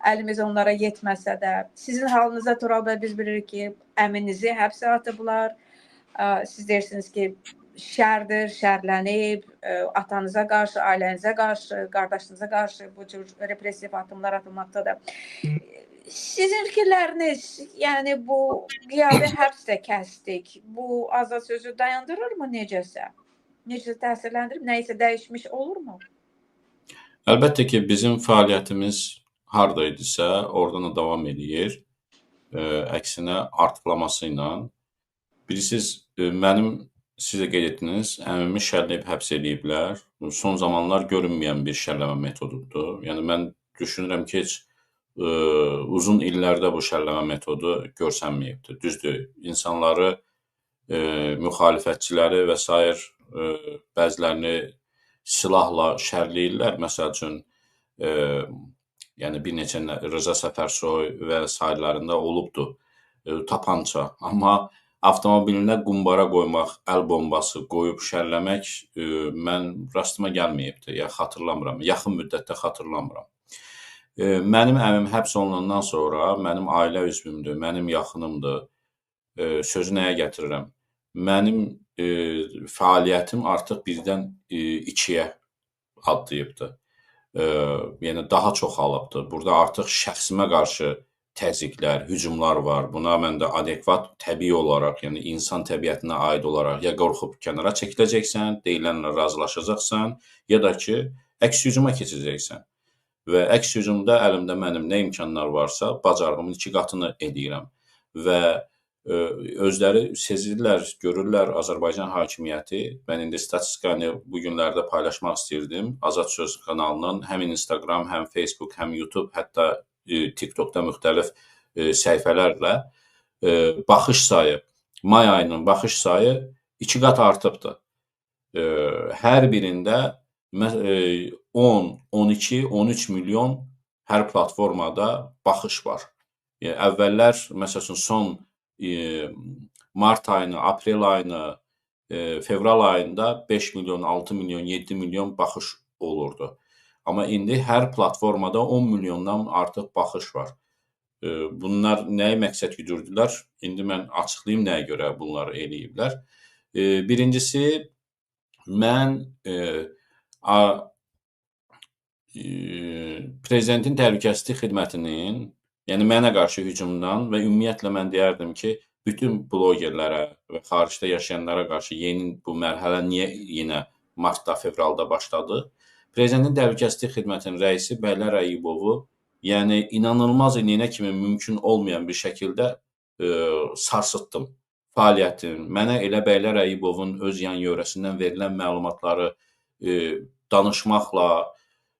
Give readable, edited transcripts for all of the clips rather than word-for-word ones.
əlimiz onlara yetməsə də. Sizin halınızda Tural bəy, biz bilirik ki, əminizi həbsə atıblar. Siz deyirsiniz ki, şərdir, şərlənib, atanıza qarşı, ailənizə qarşı, qardaşınıza qarşı bu cür repressiv addımlar atılmaqdadır. Sizin fikirləriniz, yəni bu qiyabi həbs də kəsdik, bu azad sözü dayandırırmı necəsə? Necəsə təsirləndirib, nəyisə dəyişmiş olurmu? Əlbəttə ki, bizim fəaliyyətimiz harada idisə, oradan da davam edir. Əksinə artıqlaması ilə. Bilirsiniz, mənim sizə qeyd etdiniz, əmimi şərləyib həbs ediblər. Son zamanlar görünməyən bir şərləmə metodudur. Yəni, mən düşünürəm ki, heç uzun illərdə bu şərləmə metodu görsənməyibdir. Düzdür, insanları, müxalifətçiləri və s. Bəzilərini silahla şərləyirlər. Məsəl üçün, yəni bir neçə Rıza Səfərsoy və s.lərində olubdur tapança. Amma avtomobilinə qumbara qoymaq, əl bombası qoyub şərləmək mən rastıma gəlməyibdir. Ya xatırlamıram, yaxın müddətdə xatırlamıram. Mənim əmim həbs olunandan sonra mənim ailə üzvümdür, mənim yaxınımdır. Sözü nəyə gətirirəm? Mənim fəaliyyətim artıq birdən 2-yə adlayıbdır. Yəni, daha çoxalıbdır. Burada artıq şəxsimə qarşı təzyiqlər, hücumlar var. Buna mən də adekvat, təbii olaraq, yəni insan təbiətinə aid olaraq ya qorxub kənara çəkiləcəksən, deyilənlə razılaşacaqsan, ya da ki, əks hücuma keçəcəksən. Və əks hücumda əlimdə mənim nə imkanlar varsa, bacardığımın 2 qatını edirəm. Və özləri sezirlər, görürlər Azərbaycan hakimiyyəti. Mən indi statistikanı bu günlərdə paylaşmaq istəyirdim. Azad Söz kanalının həm Instagram, həm Facebook, həm YouTube, hətta TikTokda müxtəlif səhifələrlə baxış sayı, may ayının baxış sayı 2 qat artıbdır. Hər birində 10, 12, 13 milyon hər platformada baxış var. Əvvəllər, məsəl üçün, son mart ayını, aprel ayını, fevral ayında 5 milyon, 6 milyon, 7 milyon baxış olurdu. Amma indi hər platformada 10 milyondan artıq baxış var. Bunlar nəyə məqsəd güdürdülər? İndi mən açıqlayım nəyə görə bunları eləyiblər. Birincisi, mən Prezidentin Təhlükəsizlik Xidmətinin, yəni mənə qarşı hücumdan və ümumiyyətlə mən deyərdim ki, bütün blogerlərə və xaricdə yaşayanlara qarşı yeni bu mərhələ niyə yenə martda, fevralda başladı? Prezidentin Təhlükəsizlik Xidmətinin rəisi Bəylər Əyibovu, yəni inanılmaz iynə kimi mümkün olmayan bir şəkildə sarsıtdım fəaliyyətin. Mənə elə Bəylər Əyibovun öz yan yörəsindən verilən məlumatları danışmaqla,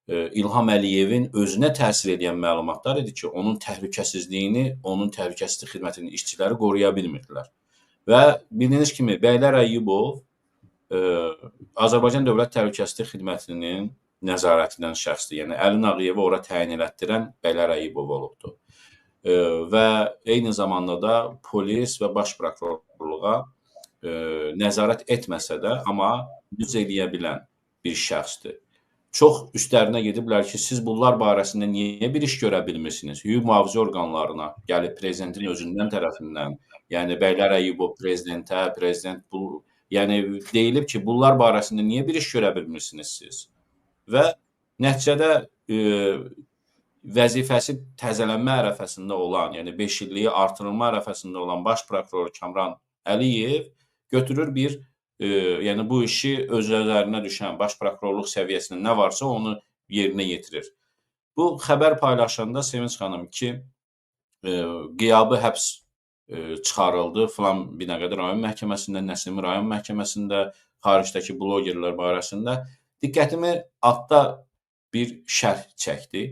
İlham Əliyevin özünə təsir edən məlumatlar idi ki, onun təhlükəsizliyini, onun təhlükəsizlik xidmətinin işçiləri qoruya bilmirdilər. Və bildiyiniz kimi, Bəylər Əyibov Azərbaycan Dövlət Təhlükəsizlik Xidmətinin nəzarətindən şəxsdir. Yəni, Əli Nağıyevi ora təyin elətdirən Bəylər Əyibov olubdur. Və eyni zamanda da polis və baş prokurorluğa nəzarət etməsə də, amma düz eləyə bilən bir şəxsdir. Çox üstlərinə gediblər ki, siz bunlar barəsində niyə bir iş görə bilmirsiniz? Hüquq mühafizə orqanlarına gəlib prezidentin özündən tərəfindən, yəni Bəylər Əyibov prezidentə, prezident bu, yəni deyilib ki, bunlar barəsində niyə bir iş görə bilmirsiniz siz? Və nəticədə vəzifəsi təzələnmə ərəfəsində olan, yəni 5 illiyi artırılma ərəfəsində olan baş prokuror Kamran Əliyev götürür bir yəni bu işi öz üzərinə düşən baş prokurorluq səviyyəsində nə varsa onu yerinə yetirir. Bu xəbər paylaşanda Sevinç xanım ki, qiyabi həbs çıxarıldı filan Binəqədi rayon məhkəməsində, Nəsimi rayon məhkəməsində, xaricdəki blogerlər barəsində diqqətimi altda bir şərh çəkdi.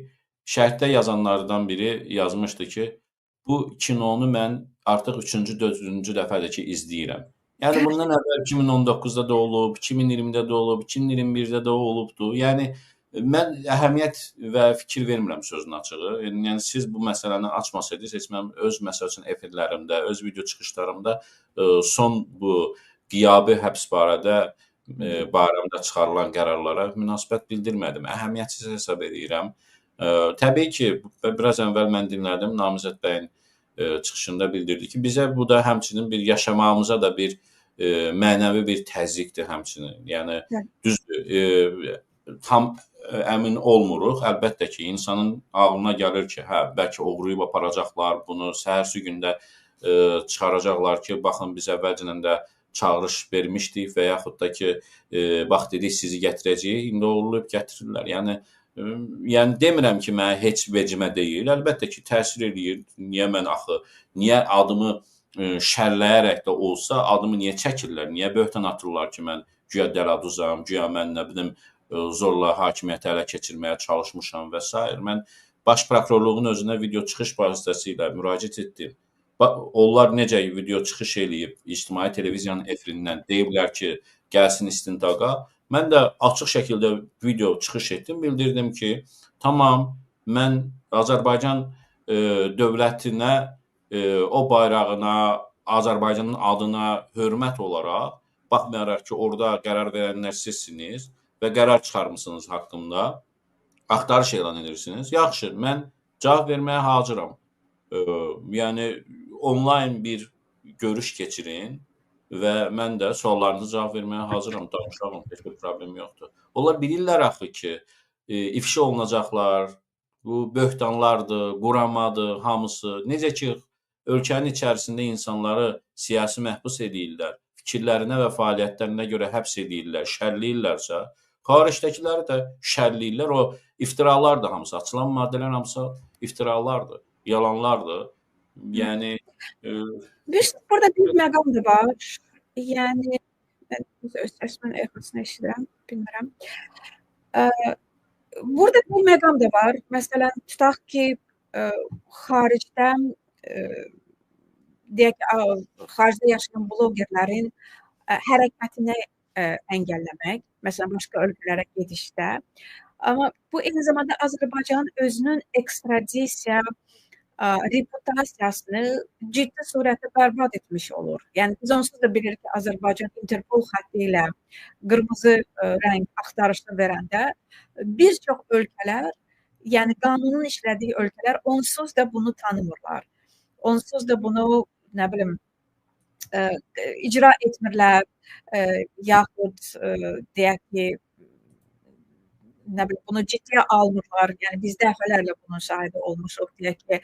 Şərhdə yazanlardan biri yazmışdı ki, bu kinonu mən artıq 3-cü, 4-cü dəfədir ki, izləyirəm. Yəni, bundan əvvəl 2019-da da olub, 2020-də də olub, 2021-də də olubdur. Yəni, mən əhəmiyyət və fikir vermirəm sözün açığı. Yəni, siz bu məsələni açmasaydınız, heç mən öz məsəl üçün efirlərimdə, öz video çıxışlarımda son bu qiyabi həbs barəmdə çıxarılan qərarlara münasibət bildirmədim. Əhəmiyyətsiz hesab edirəm. Təbii ki, biraz əvvəl mən dinlədim, Namizəd bəyin çıxışında bildirdi ki, bizə bu da həmçinin bir yaşamağımıza da bir mənəvi bir təzyiqdir həmçinin. Yəni Bəli. düzdür, tam əmin olmuruq. Əlbəttə ki, insanın ağlına gəlir ki, hə, bəlkə oğruyub aparacaqlar, bunu səhərsi gündə çıxaracaqlar ki, baxın biz əvvəlcədən də çağırış vermişdik və yaxud da ki, bax dedik sizi gətirəcəyik, indi oğurlayıb gətirirlər. Yəni demirəm ki, mənə heç vecimə deyil. Əlbəttə ki, təsir eləyir. Niyə adımı şərləyərək də olsa adımı niyə çəkirlər? Niyə böhtan atırlar ki, mən güya dələduzam, güya mən nə bilim zorla hakimiyyəti ələ keçirməyə çalışmışam və s. Mən Baş Prokurorluğun özünə video çıxış vasitəsilə müraciət etdim. Onlar necə video çıxış eləyib ictimai televiziyanın efirindən deyiblər ki, gəlsin istintaqa. Mən də açıq şəkildə video çıxış etdim, bildirdim ki, tamam, mən Azərbaycan dövlətinə, o bayrağına, Azərbaycanın adına hörmət olaraq, baxmayaraq ki, orada qərar verənlər sizsiniz və qərar çıxarmısınız haqqımda, axtarış elan edirsiniz. Yaxşı, mən cavab verməyə hazıram. Yəni, onlayn bir görüş keçirin və mən də suallarınızı cavab verməyə hazıram, danışalım, heç bir problem yoxdur. Onlar bilirlər axı ki, ifşa olunacaqlar, bu böhtanlardır, quramadır, hamısı. Necə ki, ölkənin içərisində insanları siyasi məhbus edirlər, fikirlərinə və fəaliyyətlərinə görə həbs edirlər, şərləyirlərsə, xaricdəkiləri də şərləyirlər. O iftiralardır hamısı, açılan maddələr hamısı iftiralardır, yalanlardır. Yəni Burada bir məqam da var. Yəni mən öz səsimin ehosunu eşidirəm, bilmirəm. Burada bir məqam da var. Məsələn, tutaq ki, xaricdən deyək ki, xaricdə yaşayan blogerlərin hərəkətini əngəlləmək, məsələn, başqa ölkələrə gedişdə. Amma bu eyni zamanda Azərbaycanın özünün ekstradisiya reputasiyasını ciddi surətdə bərbad etmiş olur. Yəni biz onsuz da bilirik ki, Azərbaycan Interpol xətti ilə qırmızı rəng axtarışını verəndə bir çox ölkələr, yəni qanunun işlədiyi ölkələr onsuz da bunu tanımırlar. Onsuz da bunu, nə bilim, icra etmirlər, yaxud deyək ki, nə bilim, bunu ciddiyə almırlar. Yəni biz dəfələrlə bunun şahidi olmuşuq. Deyək ki,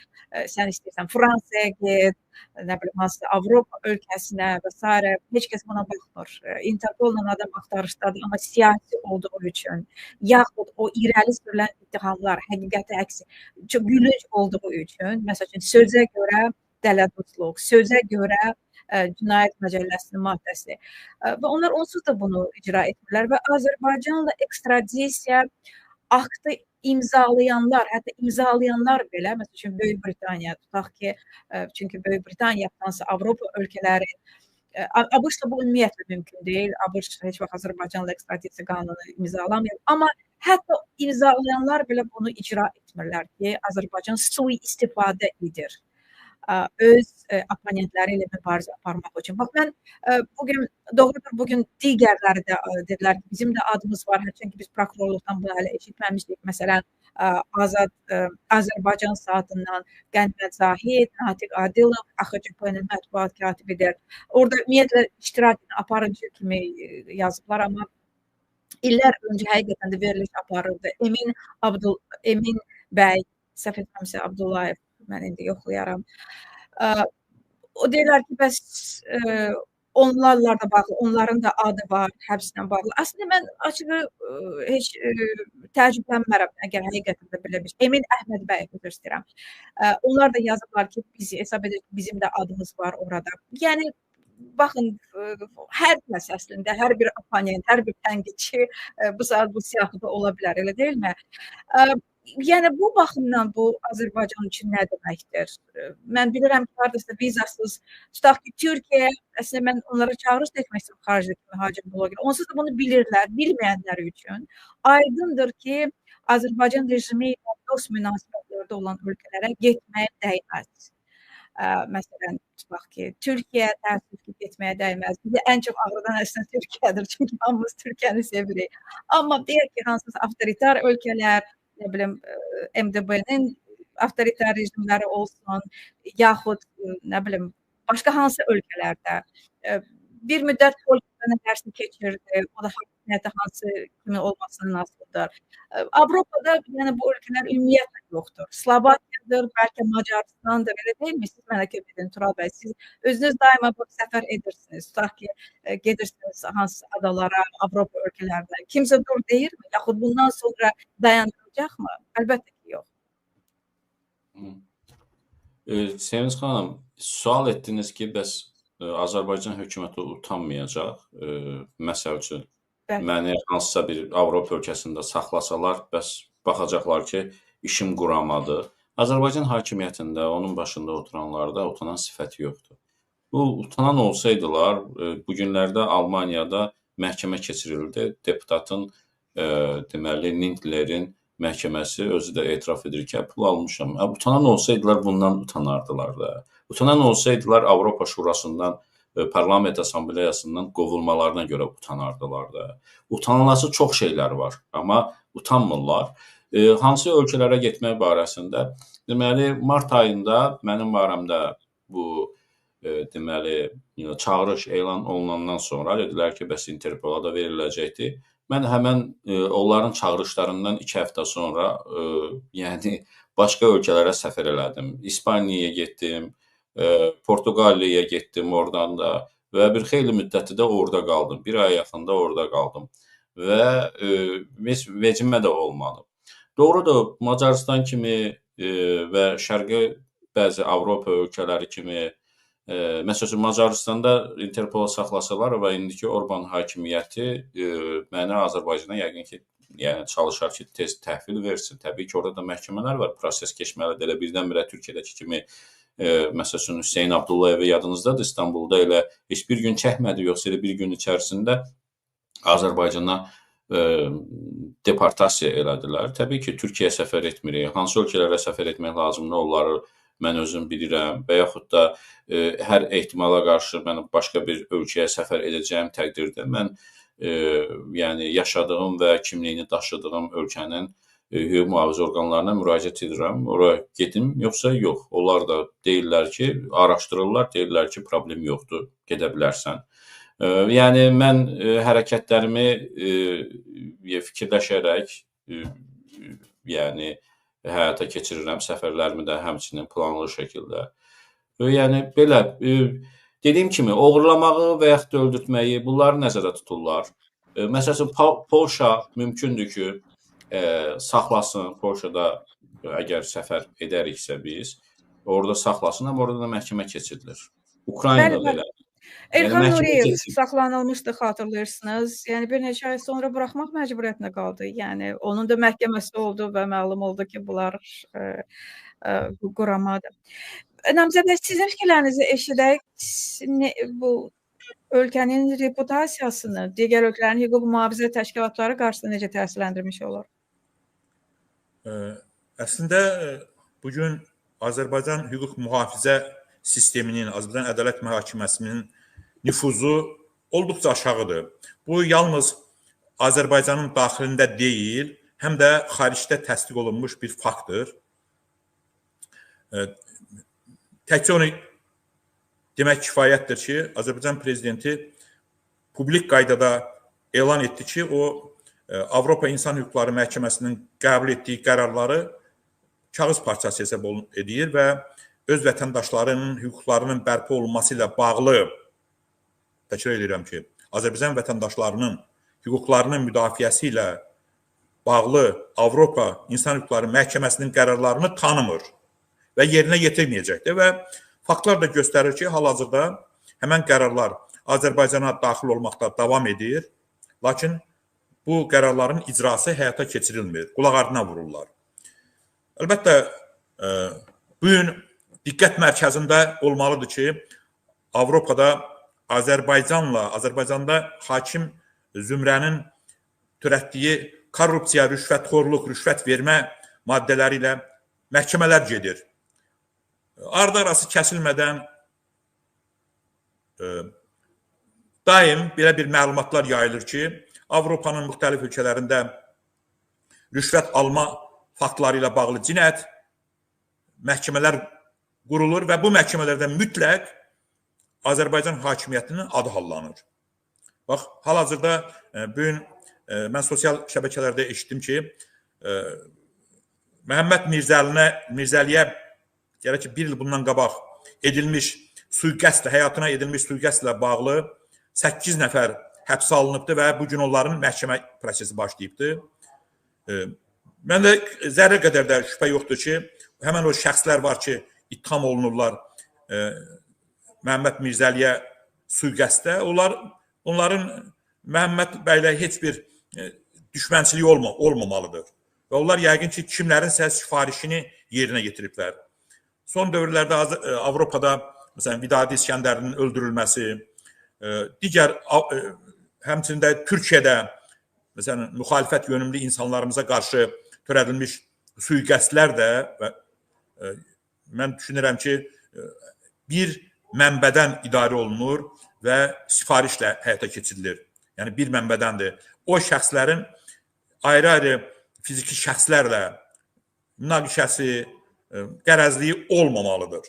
sən istəyirsən Fransaya get, nə bilim, hansı Avropa ölkəsinə və s. Heç kəs buna baxmır. Interpolla adam axtarışdadır, amma siyasi olduğu üçün, yaxud o irəli sürülən ittihamlar həqiqəti əks, çox gülünc olduğu üçün, məsəl üçün, sözə görə dələduzluq, sözə görə Cinayət Məcəlləsinin maddəsi. Və onlar onsuz da bunu icra etmirlər və Azərbaycanla ekstradisiya aktı imzalayanlar, hətta imzalayanlar belə, məsəl üçün Böyük Britaniya, tutaq ki, çünki Böyük Britaniya hansı Avropa ölkələri, ABŞ-da bu ümumiyyətlə mümkün deyil. ABŞ heç vaxt Azərbaycanla ekstradisiya qanunu imzalamayıb. Amma hətta imzalayanlar belə bunu icra etmirlər ki, Azərbaycan sui-istifadə edir öz oponentləri ilə mübarizə aparmaq üçün. Bax, mən bugün, doğrudur, bugün digərləri də dedilər ki, bizim də adımız var, çünki biz prokurorluqdan bunu hələ eşitməmişdik. Məsələn, Azərbaycan saatından Qəniyyət Zahid, Natiq Adilov, AXCP-nin mətbuat katibidir. Orada ümumiyyətlə iştirak aparıcı kimi yazıblar, amma illər öncə həqiqətən də veriliş aparırdı. Emin bəy, səhv etməmsə Abdullayev, mən indi yoxlayaram. O deyirlər ki, bəs onlarla da bağlı, onların da adı var, həbslə bağlı. Aslında mən açığı heç təəccüblənmərəm, əgər həqiqətən də belə bir şey. Emin Əhməd bəy, üzr istəyirəm. Onlar da yazıblar ki, biz hesab edir ki, bizim də adımız var orada. Yəni, baxın, hər kəs əslində, hər bir oponent, hər bir tənqidçi bu saat bu siyahıda ola bilər, elə deyilmi? Yəni, bu baxımdan bu Azərbaycan üçün nə deməkdir? Mən bilirəm ki, haradasa vizasız, tutaq ki, Türkiyə, əslində mən onlara çağırış etmək istəyirəm xaricdəki mühacir bloger. Onsuz da bunu bilirlər, bilməyənlər üçün. Aydındır ki, Azərbaycan rejimi ilə dost münasibətlərdə olan ölkələrə getməyə dəyməz. Məsələn, tutaq ki, Türkiyə təəssüf ki, getməyə dəyməz. Bizi ən çox ağrıdan əslində Türkiyədir, çünki hamımız Türkiyəni sevirik. Amma deyək ki, hansısa avtoritar ölkələr, nə bilim, MDB-nin avtoritar rejimləri olsun, yaxud nə bilim, başqa hansı ölkələrdə bir müddət Polşada nələrsə keçirdi, o da hakimiyyəti hansı kimi olmasından asılıdır. Avropada yəni bu ölkələr ümumiyyətlə yoxdur. Slovakiyadır, bəlkə Macarıstandır, elə deyilmi? Siz mənə kömək edin, Tural bəy. Siz özünüz daima bu səfər edirsiniz. Tutaq ki, gedirsiniz hansı adalara, Avropa ölkələrinə. Kimsə dur deyirmi? Yaxud bundan sonra dayandıracaqmı? Əlbəttə ki, yox. Sevinç xanım, sual etdiniz ki, bəs Azərbaycan hökuməti utanmayacaq. Məsəl üçün, məni hansısa bir Avropa ölkəsində saxlasalar, bəs baxacaqlar ki, işim quramadı. Azərbaycan hakimiyyətində, onun başında oturanlarda utanan sifəti yoxdur. Bu, utanan olsaydılar, bu günlərdə Almaniyada məhkəmə keçirildi. Deputatın, deməli, Lindlerin məhkəməsi özü də etiraf edir ki, pul almışam. Utanan olsaydılar, bundan utanardılar da. Utanan olsaydılar, Avropa Şurasından, Parlament Assambleyasından qovulmalarına görə utanardılar da. Utanılası çox şeylər var, amma utanmırlar. Hansı ölkələrə getmək barəsində? Deməli, mart ayında mənim barəmdə bu deməli, çağırış elan olunandan sonra dedilər ki, bəs Interpola da veriləcəkdir. Mən həmən onların çağırışlarından 2 həftə sonra yəni başqa ölkələrə səfər elədim. İspaniyaya getdim, Portuqaliyaya getdim oradan da və bir xeyli müddəti də orada qaldım. 1 ay yaxında orada qaldım və vecimə də olmadı. Doğrudur, Macarıstan kimi və şərqi bəzi Avropa ölkələri kimi, məsələn, Macarıstanda Interpola saxlasalar və indiki Orban hakimiyyəti məni Azərbaycana yəqin ki, yəni çalışar ki, tez təhvil versin. Təbii ki, orada da məhkəmələr var, proses keçməlidir. Elə birdən-birə Türkiyədəki kimi, məsələn, Hüseyn Abdullayevi yadınızdadır, İstanbulda elə heç bir gün çəkmədi, yoxsa elə bir gün içərisində Azərbaycana deportasiya elədilər. Təbii ki, Türkiyəyə səfər etmirik. Hansı ölkələrə səfər etmək lazımdır, onları mən özüm bilirəm və yaxud da hər ehtimala qarşı mən başqa bir ölkəyə səfər edəcəyim təqdirdə mən yəni yaşadığım və kimliyini daşıdığım ölkənin hüquq mühafizə orqanlarına müraciət edirəm. Ora gedim, yoxsa yox. Onlar da deyirlər ki, araşdırırlar, deyirlər ki, problem yoxdur, gedə bilərsən. Yəni mən hərəkətlərimi fikirləşərək yəni həyata keçirirəm, səfərlərimi də həmçinin planlı şəkildə. Yəni belə, dediyim kimi, oğurlamağı və yaxud da öldürtməyi, bunları nəzərdə tuturlar. Məsələn, Polşa mümkündür ki, saxlasın, Polşada əgər səfər edəriksə biz, orada saxlasın, amma orada da məhkəmə keçirilir. Ukraynada da elə. Elxan Nuriyev saxlanılmışdı, xatırlayırsınız. Yəni bir neçə ay sonra buraxmaq məcburiyyətində qaldı. Yəni onun da məhkəməsi oldu və məlum oldu ki, bunlar quramadır. Namizədə, sizin fikirlərinizi eşidək. Bu ölkənin reputasiyasını digər ölkələrin hüquq mühafizə təşkilatları qarşısında necə təsirləndirmiş olur? Əslində bugün Azərbaycan hüquq mühafizə sisteminin, Azərbaycan Ədalət Məhkəməsinin nüfuzu olduqca aşağıdır. Bu, yalnız Azərbaycanın daxilində deyil, həm də xaricdə təsdiq olunmuş bir faktdır. Təkcə onu demək kifayətdir ki, Azərbaycan prezidenti publik qaydada elan etdi ki, o Avropa İnsan Hüquqları Məhkəməsinin qəbul etdiyi qərarları kağız parçası hesab edir və öz vətəndaşlarının hüquqlarının bərpa olunması ilə bağlı, təkrar edirəm ki, Azərbaycan vətəndaşlarının hüquqlarının müdafiəsi ilə bağlı Avropa İnsan Hüquqları Məhkəməsinin qərarlarını tanımır və yerinə yetirməyəcəkdir və faktlar da göstərir ki, hal-hazırda həmən qərarlar Azərbaycana daxil olmaqda davam edir, lakin bu qərarların icrası həyata keçirilmir, qulaq ardına vururlar. Əlbəttə, bu gün diqqət mərkəzində olmalıdır ki, Avropada Azərbaycanda hakim zümrənin törətdiyi korrupsiya, rüşvətxorluq, rüşvət vermə maddələri ilə məhkəmələr gedir. Ardı-arası kəsilmədən daim belə bir məlumatlar yayılır ki, Avropanın müxtəlif ölkələrində rüşvət alma faktları ilə bağlı cinayət məhkəmələr qurulur və bu məhkəmələrdə mütləq Azərbaycan hakimiyyətinin adı hallanır. Bax, hal-hazırda bugün mən sosial şəbəkələrdə eşitdim ki, Məhəmməd Mirzəliyə gərək ki, bir il bundan qabaq edilmiş sui-qəsdlə, həyatına edilmiş sui-qəsdlə bağlı 8 nəfər həbsə alınıbdır və bugün onların məhkəmə prosesi başlayıbdır. Məndə zərrə qədər də şübhə yoxdur ki, həmən o şəxslər var ki, ittiham olunurlar Məhəmməd Mirzəliyə sui-qəsddə. Onların Məhəmməd bəylə heç bir düşmənçiliyi olmamalıdır. Və onlar yəqin ki, kimlərinsə sifarişini yerinə getiriblər. Son dövrlərdə Avropada, məsələn, Vidadi İskəndərinin öldürülməsi, digər, həmçində Türkiyədə, məsələn, müxalifət yönümlü insanlarımıza qarşı törədilmiş sui-qəsdlər də mən düşünürəm ki, bir mənbədən idarə olunur və sifarişlə həyata keçirilir. Yəni, bir mənbədəndir. O şəxslərin ayrı-ayrı fiziki şəxslərlə münaqişəsi, qərəzliyi olmamalıdır.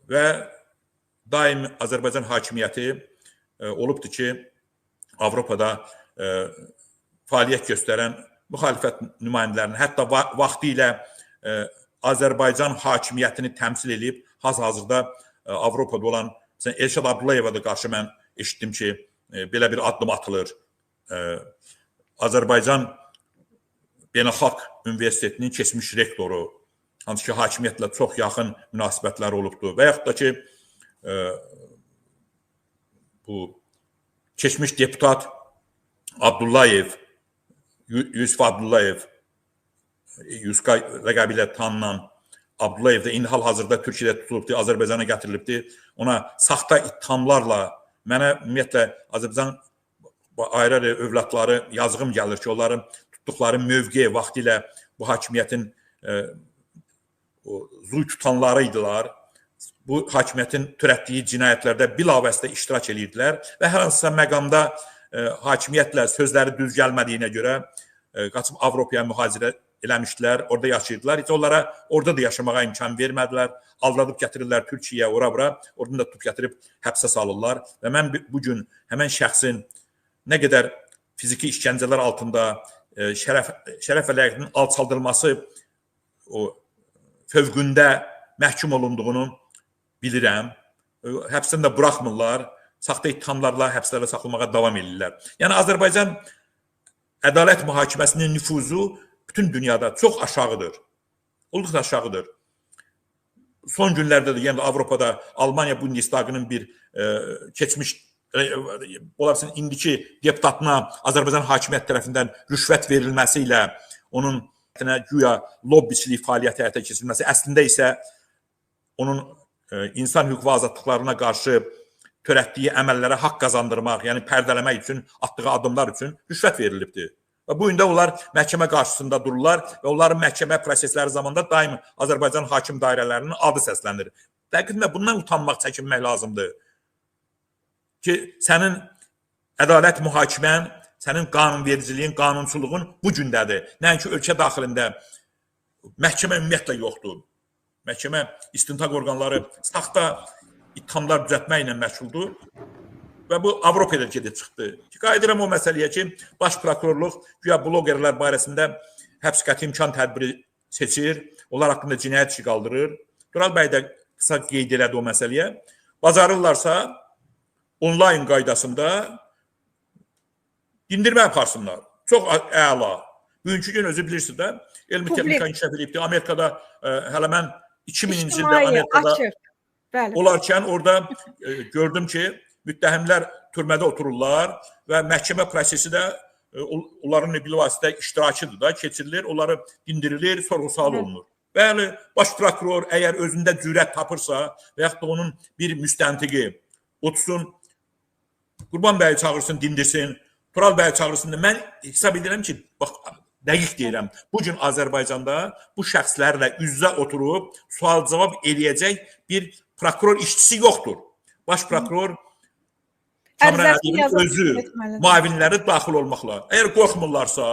Və daim Azərbaycan hakimiyyəti olubdur ki, Avropada fəaliyyət göstərən müxalifət nümayəndələrinin, hətta vaxtı ilə Azərbaycan hakimiyyətini təmsil edib, hal-hazırda Avropada olan Elşad Abdullayeva da qarşı mən eşitdim ki, belə bir addım atılır. Azərbaycan Beynəlxalq Universitetinin keçmiş rektoru, hansı ki, hakimiyyətlə çox yaxın münasibətləri olubdur və yaxud da ki, bu keçmiş deputat Abdullayev, Yusuf Abdullayev, Yuska rəqəbi ilə tanınan Abdullayev də indi hal-hazırda Türkiyədə tutulubdur, Azərbaycana gətirilibdir. Ona saxta ittihamlarla, mənə ümumiyyətlə Azərbaycan ayrı-ayrı övladları yazığım gəlir ki, onların tutduqları mövqe vaxtı ilə bu hakimiyyətin zuy tutanları idilər. Bu hakimiyyətin törətdiyi cinayətlərdə bilavasitə iştirak edirdilər və hər hansısa məqamda hakimiyyətlə sözləri düz gəlmədiyinə görə qaçıb Avropaya mühacirət eləmişdilər, orada yaşayırdılar. Heç onlara orada da yaşamağa imkan vermədilər. Aldadıb gətirirlər Türkiyəyə, ora-bura, oradan da tutub gətirib həbsə salırlar. Və mən bugün həmən şəxsin nə qədər fiziki işgəncələr altında şərəf və ləyaqətinin alçaldılması fövqündə məhkum olunduğunu bilirəm. Həbsdən də buraxmırlar, saxta ittihamlarla həbslərlə saxlamağa davam edirlər. Yəni, Azərbaycan ədalət mühakiməsinin nüfuzu bütün dünyada çox aşağıdır. Olduqca aşağıdır. Son günlərdə də, yəni Avropada Almanya Bundestagının bir keçmiş, olarsan indiki deputatına Azərbaycan hakimiyyət tərəfindən rüşvət verilməsi ilə onun güya lobbiçilik fəaliyyəti həyata keçirilməsi, əslində isə onun insan hüquq və azadlıqlarına qarşı törətdiyi əməllərə haqq qazandırmaq, yəni pərdələmək üçün, atdığı adımlar üçün rüşvət verilibdir. Və bu gün də onlar məhkəmə qarşısında dururlar və onların məhkəmə prosesləri zamanında daim Azərbaycan hakim dairələrinin adı səslənir. Dəqiqətən bundan utanmaq, çəkinmək lazımdır ki, sənin ədalət mühakimən, sənin qanunvericiliyin, qanunçuluğun bu gündədir. Nəinki ölkə daxilində məhkəmə ümumiyyətlə yoxdur. Məhkəmə istintaq orqanları saxta ittihamlar düzəltməklə məşğuldur. Və bu Avropa'da gedib çıxdı. Qayıdıram o məsələyə ki, baş prokurorluq güya blogerlər barəsində həbs qəti imkan tədbiri seçir, onlar haqqında cinayət işi qaldırır. Tural bəy də qısa qeyd elədi o məsələyə. Bacarırlarsa onlayn qaydasında dindirmə aparsınlar. Çox əla. Bugünkü gün özü bilirsiniz də, elmi texnika inkişaf edibdir. Amerikada hələ mən 2000-ci ildə Amerikada olarkən orada gördüm ki, müttəhimlər türmədə otururlar və məhkəmə prosesi də onların bilavasitə iştirakıdır da, keçirilir, onları dindirilir, sorğu-sual olunur. Bəli, baş prokuror əgər özündə cürət tapırsa və yaxud da onun bir müstəntiqi otursun, Qurban bəyi çağırsın, dindirsin, Tural bəyi çağırsın. Mən hesab edirəm ki, bax, dəqiq deyirəm, bugün Azərbaycanda bu şəxslərlə üz-üzə oturub sual-cavab eləyəcək bir prokuror işçisi yoxdur. Baş prokuror Kamran Ədiyevin özü, müavinləri daxil olmaqla. Əgər qorxmurlarsa,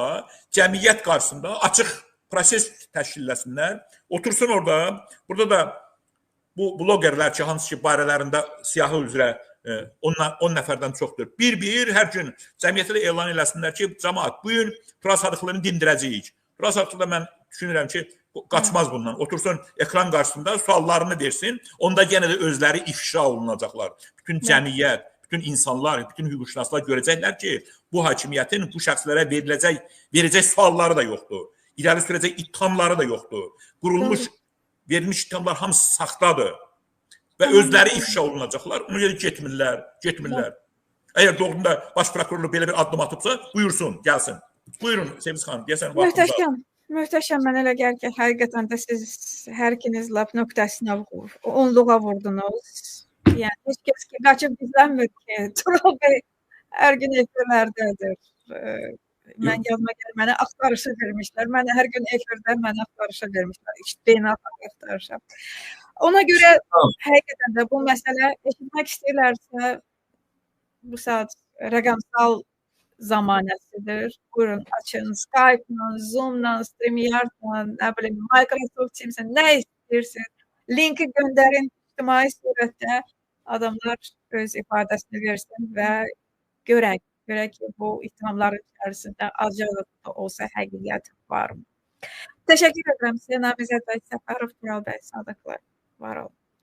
cəmiyyət qarşısında açıq proses təşkil etsinlər. Otursun orada. Burada da bu blogerlər ki, hansı ki barələrində siyahı üzrə 10 nəfərdən çoxdur. Bir hər gün cəmiyyətlə elan eləsinlər ki, cəmaət bu gün Tural Sadıqlını dindirəcəyik. Tural Sadıqlı mən düşünürəm ki, qaçmaz bundan. Otursun ekran qarşısında suallarını versin. Onda yenə də özləri ifşa olunacaqlar. Bütün cəmiyyət, bütün insanlar, bütün hüquqşünaslar görəcəklər ki, bu hakimiyyətin bu şəxslərə verəcək sualları da yoxdur. İrəli sürəcək ittihamları da yoxdur. Qurulmuş, verilmiş ittihamlar hamısı saxtadır. Və özləri ifşa olunacaqlar. Ona görə getmirlər. Əgər doğrunda baş prokurorluq belə bir addım atıbsa, buyursun, gəlsin. Buyurun, Seviz xanım, deyəsən vaxtınızda. Möhtəşəm, mən elə gəlir ki, həqiqətən də siz hər ikiniz lap nöqtəsinə onluğa vurdunuz. Yəni, heç kəs ki, qaçıb gizlənmir ki, Tural bəy hər gün efirlərdədir. Mən yazma gəlir, mənə axtarışa vermişlər. Mənə hər gün efirdə mənə axtarışa vermişlər. Beynəlxalq axtarışa. Ona görə həqiqətən də bu məsələ eşitmək istəyirlərsə, bu saat rəqəmsal zamanəsidir. Buyurun, açın Skype-la, Zoom-la, StreamYard-la, nə bilim, Microsoft Teams-la, nə istəyirsiniz. Linki göndərin ictimai surətdə, adamlar öz ifadəsini versin və görək ki, bu ittihamların içərisində azca da olsa həqiqət varmı? Təşəkkür edirəm sizə, Namizəd bəy Səfərov, Tural bəy Sadıqlı. Var olun.